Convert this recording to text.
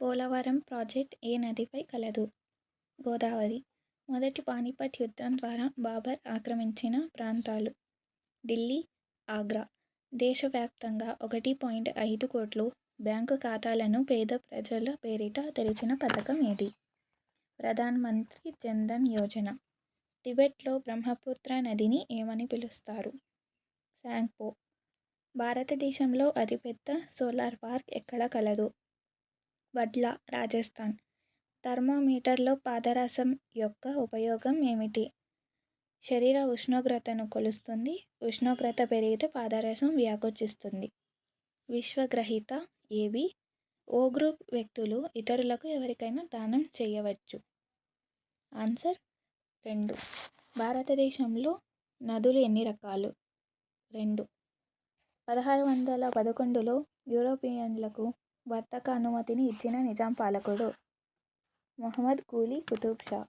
Polavaram project ఏ నదిపై కలదు? గోదావరి. మొదటి పానిపట్ యుద్ధం ద్వారా బాబర్ ఆక్రమించిన ప్రాంతాలు: ఢిల్లీ, ఆగ్రా. దేశవ్యాప్తంగా 1.5 కోట్ల బ్యాంకు ఖాతాలను పేద ప్రజల పేరిట తెరిచిన పథకం ఏది? ప్రధాన్ మంత్రి జన్ ధన్ యోజన. టిబెట్లో బ్రహ్మపుత్ర నదిని ఏమని పిలుస్తారు? సాంగ్పో. భారతదేశంలో అతిపెద్ద సోలార్ పార్క్ ఎక్కడ కలదు? వడ్లా, రాజస్థాన్. థర్మామీటర్లో పాదరసం యొక్క ఉపయోగం ఏమిటి? శరీర ఉష్ణోగ్రతను కొలుస్తుంది. ఉష్ణోగ్రత పెరిగితే పాదరసం వ్యాకోచిస్తుంది. విశ్వగ్రహీత ఏబి. ఓ గ్రూప్ వ్యక్తులు ఇతరులకు ఎవరికైనా దానం చేయవచ్చు. ఆన్సర్ 2. భారతదేశంలో నదులు ఎన్ని రకాలు? 2. 1611లో యూరోపియన్లకు వర్తక అనుమతిని ఇచ్చిన నిజాం పాలకుడు? మహమ్మద్ కూలీ కుతుబ్ షా.